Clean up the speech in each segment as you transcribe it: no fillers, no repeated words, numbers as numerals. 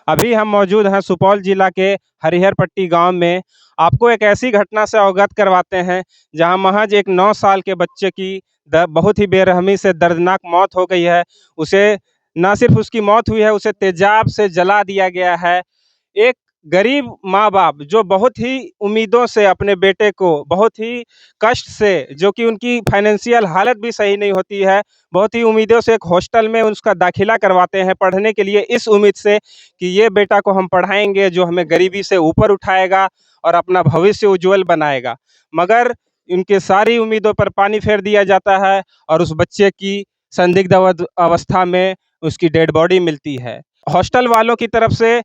अभी हम मौजूद हैं सुपौल जिला के हरिहर पट्टी गांव में। आपको एक ऐसी घटना से अवगत करवाते हैं जहां महज एक 9 साल के बच्चे की बहुत ही बेरहमी से दर्दनाक मौत हो गई है। उसे ना सिर्फ उसकी मौत हुई है, उसे तेजाब से जला दिया गया है। एक गरीब माँ बाप जो बहुत ही उम्मीदों से अपने बेटे को बहुत ही कष्ट से, जो कि उनकी फाइनेंशियल हालत भी सही नहीं होती है, बहुत ही उम्मीदों से एक हॉस्टल में उसका दाखिला करवाते हैं पढ़ने के लिए, इस उम्मीद से कि ये बेटा को हम पढ़ाएंगे जो हमें गरीबी से ऊपर उठाएगा और अपना भविष्य उज्जवल बनाएगा। मगर इनके सारी उम्मीदों पर पानी फेर दिया जाता है और उस बच्चे की संदिग्ध अवस्था में उसकी डेड बॉडी मिलती है। हॉस्टल वालों की तरफ से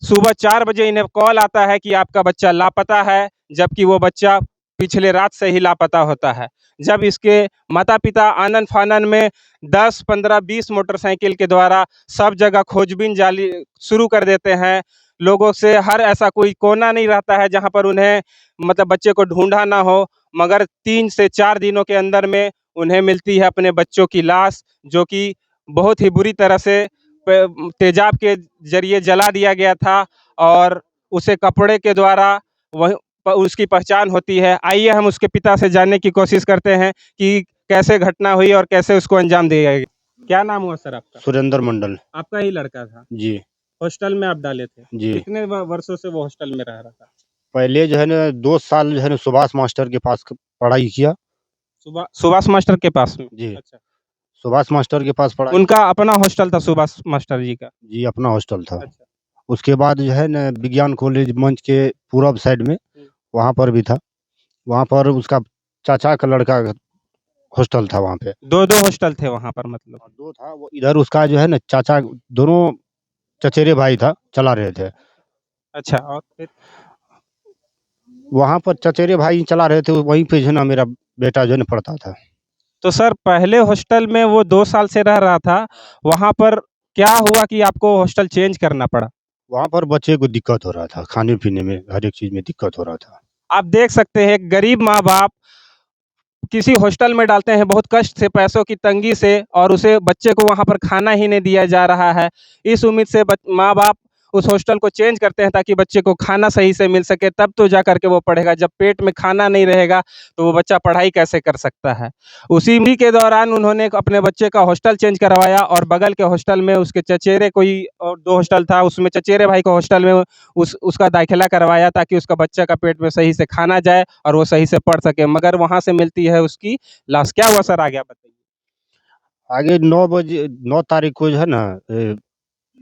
सुबह 4 बजे इन्हें कॉल आता है कि आपका बच्चा लापता है, जबकि वो बच्चा पिछले रात से ही लापता होता है। जब इसके माता पिता आनन फानन में 10, 15, 20 मोटरसाइकिल के द्वारा सब जगह खोजबीन जाली शुरू कर देते हैं। लोगों से हर ऐसा कोई कोना नहीं रहता है जहां पर उन्हें मतलब बच्चे को ढूंढा ना हो, मगर 3 से 4 दिनों के अंदर में उन्हें मिलती है अपने बच्चों की लाश, जो कि बहुत ही बुरी तरह से तेजाब के जरिए जला दिया गया था और उसे कपड़े के द्वारा वह उसकी पहचान होती है। आइए हम उसके पिता से जानने की कोशिश करते हैं कि कैसे घटना हुई और कैसे उसको अंजाम दिया गया। क्या नाम हुआ सर आपका? सुरेंद्र मंडल। आपका ही लड़का था? जी। हॉस्टल में आप डाले थे? जी। कितने वर्षों से वो हॉस्टल में रह रहा था? पहले जो है ना 2 साल जो है ना सुभाष मास्टर के पास पढ़ाई किया। सुभाष मास्टर के पास में? जी। अच्छा। सुभाष मास्टर के पास पढ़ाई। उनका अपना हॉस्टल था सुभाष मास्टर जी का? जी, अपना हॉस्टल था। अच्छा। उसके बाद जो है ना विज्ञान कॉलेज मंच के पूरब साइड में वहाँ पर भी था। वहाँ पर उसका चाचा का लड़का हॉस्टल था वहाँ पे। 2-2 हॉस्टल थे वहाँ पर मतलब? 2 था। वो इधर उसका जो है ना चाचा, दोनों चचेरे भाई था, चला रहे थे। अच्छा, और फिर? वहाँ पर चचेरे भाई चला रहे थे, वहीं पे जो है ना मेरा बेटा जो है ना पढ़ता था। तो सर पहले हॉस्टल में वो 2 साल से रह रहा था, वहाँ पर क्या हुआ कि आपको हॉस्टल चेंज करना पड़ा? वहाँ पर बच्चे को दिक्कत हो रहा था, खाने-पीने में हर एक चीज़ में दिक्कत हो रहा था। आप देख सकते हैं गरीब माँ-बाप किसी हॉस्टल में डालते हैं बहुत कष्ट से, पैसों की तंगी से, और उसे बच्चे को वहाँ पर खाना ही नहीं दिया जा रहा है। इस उम्मीद से माँ-बाप उस हॉस्टल को चेंज करते हैं ताकि बच्चे को खाना सही से मिल सके, तब तो जा कर के वो पढ़ेगा। जब पेट में खाना नहीं रहेगा तो वो बच्चा पढ़ाई कैसे कर सकता है? उसी के दौरान उन्होंने अपने बच्चे का हॉस्टल चेंज करवाया और बगल के हॉस्टल में उसके चचेरे कोई और 2 हॉस्टल था, उसमें चचेरे भाई को हॉस्टल में उसका दाखिला करवाया ताकि उसका बच्चा का पेट में सही से खाना जाए और वो सही से पढ़ सके, मगर वहाँ से मिलती है उसकी लाश। क्या हुआ सर, आगे आप बताइए? आगे 9 बजे 9 तारीख को जो है ना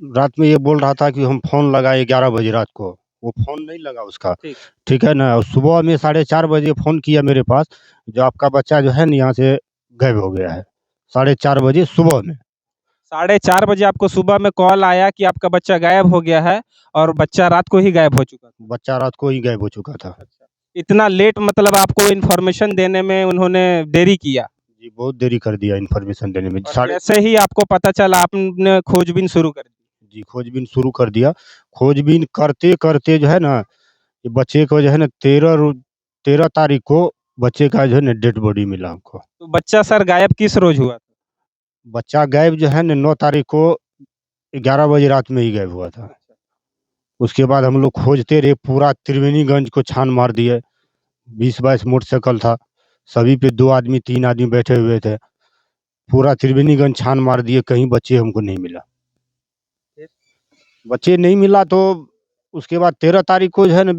रात में ये बोल रहा था कि हम फ़ोन लगाए 11 बजे रात को। वो फ़ोन नहीं लगा उसका, ठीक। ठीक है ना? और सुबह में 4:30 बजे फ़ोन किया मेरे पास, जो आपका बच्चा जो है ना यहाँ से गायब हो गया है। 4:30 बजे सुबह में। 4:30 बजे आपको सुबह में कॉल आया कि आपका बच्चा गायब हो गया है और बच्चा रात को ही गायब हो चुका था? बच्चा रात को ही गायब हो चुका था। अच्छा। इतना लेट मतलब आपको इन्फॉर्मेशन देने में उन्होंने देरी किया? जी, बहुत देरी कर दिया इन्फॉर्मेशन देने में। और साढ़े जैसे ही आपको पता चला आपने खोजबीन शुरू कर दी? जी, खोजबीन शुरू कर दिया। खोजबीन करते-करते जो है ना, ये बच्चे को जो है ना 13 तारीख को बच्चे का जो है ना डेड बॉडी मिला हमको। तो बच्चा सर गायब किस रोज़ हुआ था? बच्चा गायब जो है ना 9 तारीख को 11 बजे रात में ही गायब हुआ था। अच्छा। उसके बाद हम लोग खोजते रहे, पूरा त्रिवेणीगंज को छान मार दिए। 20-22 मोटरसाइकिल था, सभी पे 2 आदमी 3 आदमी बैठे हुए थे। पूरा त्रिवेणीगंज छान मार दिए, कहीं बच्चे हमको नहीं मिला। फिर? बच्चे नहीं मिला तो उसके बाद 13 तारीख को जो है ना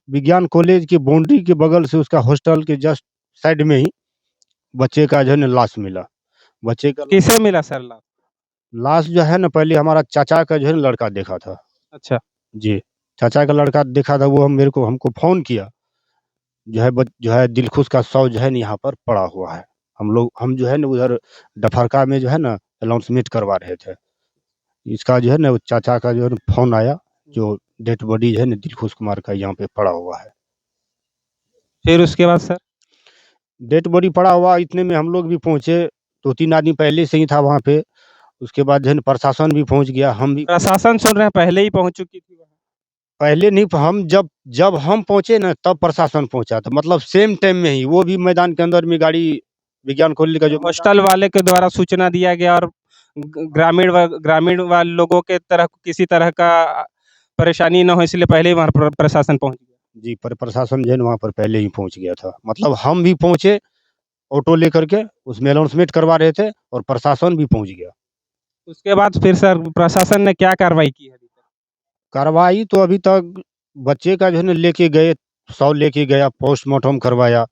विज्ञान कॉलेज की बाउंड्री के बगल से उसका हॉस्टल के जस्ट साइड में ही बच्चे का जो है ना लाश मिला। बच्चे का किसे मिला सर लाश? लाश जो है ना पहले हमारा चाचा का जो है ना लड़का देखा था। अच्छा। जी, चाचा का लड़का देखा था, वो हमको फ़ोन किया। जो है दिलखुश का शव जो है ना यहाँ पर पड़ा हुआ है। हम जो है ना उधर डफरका में जो है ना अनाउंसमेंट करवा रहे थे। इसका जो है ना वो चाचा का जो है ना फ़ोन आया, जो डेड बॉडी जो है ना दिलखुश कुमार का यहाँ पे पड़ा हुआ है। फिर उसके बाद सर? डेड बॉडी पड़ा हुआ, इतने में हम लोग भी पहुँचे, 2-3 आदमी पहले से ही था वहाँ पे। उसके बाद जो है ना प्रशासन भी पहुँच गया, हम भी प्रशासन सुन रहे हैं पहले ही पहुँच चुकी थी वहाँ? पहले नहीं, हम जब हम पहुँचे ना तब प्रशासन पहुँचा था, मतलब सेम टाइम में ही। वो भी मैदान के अंदर में गाड़ी, विज्ञान कॉलेज का जो मैदान। हॉस्टल वाले के द्वारा सूचना दिया गया और ग्रामीण व लोगों के तरह किसी तरह का परेशानी ना हो इसलिए पहले ही वहाँ पर प्रशासन पहुँच गया। जी, प्रशासन जो है ना वहाँ पर पहले ही पहुँच गया था। मतलब हम भी पहुँचे ऑटो लेकर के, उसमें अनाउंसमेंट करवा रहे थे और प्रशासन भी पहुँच गया। उसके बाद फिर सर प्रशासन ने क्या कार्रवाई की है अभी तक? कार्रवाई तो अभी तक बच्चे का जो है ना लेके गए, शव लेके गया, पोस्टमार्टम करवाया।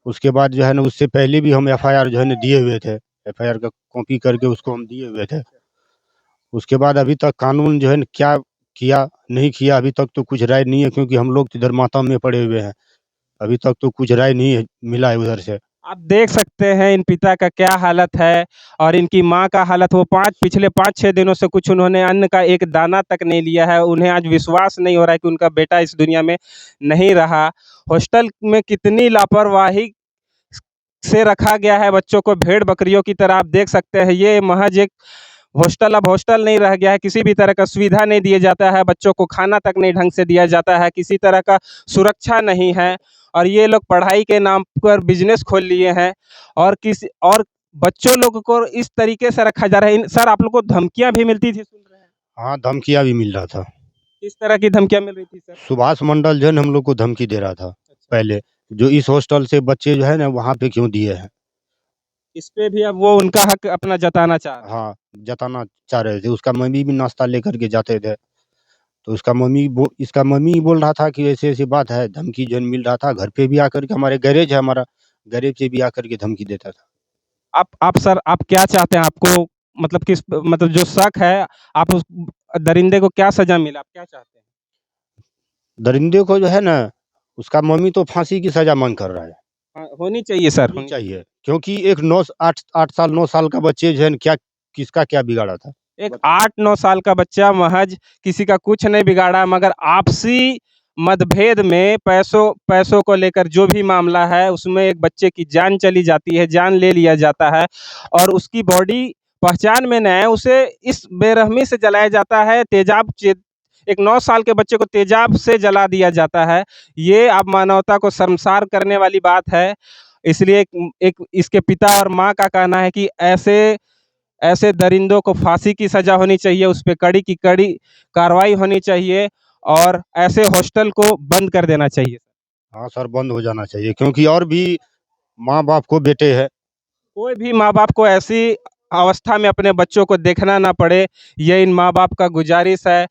उसके बाद जो है ना उससे पहले भी हम एफआईआर जो है ना दिए हुए थे। एफआईआर का कॉपी करके उसको हम दिए हुए थे। उसके बाद अभी तक कानून जो है ना क्या किया, नहीं किया अभी तक तो कुछ राय नहीं है, क्योंकि हम लोग तो इधर मातम में पड़े हुए हैं। अभी तक तो कुछ राय नहीं है मिला है उधर से। आप देख सकते हैं इन पिता का क्या हालत है और इनकी माँ का हालत। वो पिछले 5-6 दिनों से कुछ उन्होंने अन्न का एक दाना तक नहीं लिया है। उन्हें आज विश्वास नहीं हो रहा है कि उनका बेटा इस दुनिया में नहीं रहा। हॉस्टल में कितनी लापरवाही से रखा गया है बच्चों को, भेड़ बकरियों की तरह। आप देख सकते हैं ये महज एक हॉस्टल अब हॉस्टल नहीं रह गया है। किसी भी तरह का सुविधा नहीं दिया जाता है, बच्चों को खाना तक नहीं ढंग से दिया जाता है, किसी तरह का सुरक्षा नहीं है। और ये लोग पढ़ाई के नाम पर बिजनेस खोल लिए हैं और बच्चों लोग को इस तरीके से रखा जा रहा है। सर आप लोग को धमकियां भी मिलती थी, सुन रहे हैं? हाँ, धमकियाँ भी मिल रहा था। किस तरह की धमकियां मिल रही थी सर? सुभाष मंडल जो है ना हम लोग को धमकी दे रहा था अच्छा। पहले, जो इस हॉस्टल से बच्चे जो है ना वहाँ पे क्यों दिए हैं। इस पे भी अब वो उनका हक अपना जताना चाह रहे हैं। हाँ, जताना चाह रहे थे। उसका मम्मी भी नाश्ता लेकर के जाते थे। तो इसका मम्मी बोल रहा था कि ऐसे-ऐसे बात है, धमकी जो है मिल रहा था। घर पे भी आकर के, हमारे गैरेज है हमारा, गैरेज से भी आकर के धमकी देता था। आप सर आप क्या चाहते हैं? आपको मतलब किस मतलब जो शक है, आप उस दरिंदे को क्या सज़ा मिले? आप क्या चाहते हैं? दरिंदे को जो है ना, उसका मम्मी तो फांसी की सज़ा माँग कर रहा है। हाँ, होनी चाहिए सर, होनी होनी चाहिए। चाहिए, क्योंकि एक 8 साल 9 साल का बच्चे जो है ना क्या किसका क्या बिगाड़ा था? एक बताइए। 8-9 साल का बच्चा महज किसी का कुछ नहीं बिगाड़ा, मगर आपसी मतभेद में पैसों पैसों को लेकर जो भी मामला है, उसमें एक बच्चे की जान चली जाती है, जान ले लिया जाता है और उसकी बॉडी पहचान में न है, उसे इस बेरहमी से जलाया जाता है। एक 9 साल के बच्चे को तेज़ाब से जला दिया जाता है। ये आप मानवता को शर्मसार करने वाली बात है। इसलिए एक इसके पिता और माँ का कहना है कि ऐसे ऐसे दरिंदों को फांसी की सज़ा होनी चाहिए, उस पे कड़ी की कड़ी कार्रवाई होनी चाहिए और ऐसे हॉस्टल को बंद कर देना चाहिए। हाँ सर, बंद हो जाना चाहिए, क्योंकि और भी माँ-बाप को बेटे हैं। कोई भी माँ-बाप को ऐसी अवस्था में अपने बच्चों को देखना ना पड़े, ये इन माँ-बाप का गुज़ारिश है।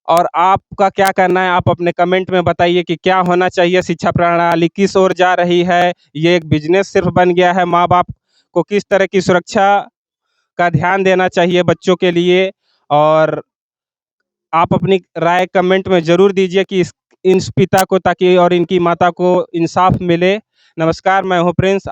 और आपका क्या कहना है? आप अपने कमेंट में बताइए कि क्या होना चाहिए, शिक्षा प्रणाली किस ओर जा रही है? ये एक बिज़नेस सिर्फ़ बन गया है, माँ-बाप को किस तरह की सुरक्षा का ध्यान देना चाहिए बच्चों के लिए? और आप अपनी राय कमेंट में ज़रूर दीजिए कि इस पिता को ताकि और इनकी माता को इंसाफ मिले। नमस्कार, मैं हूँ प्रिंस।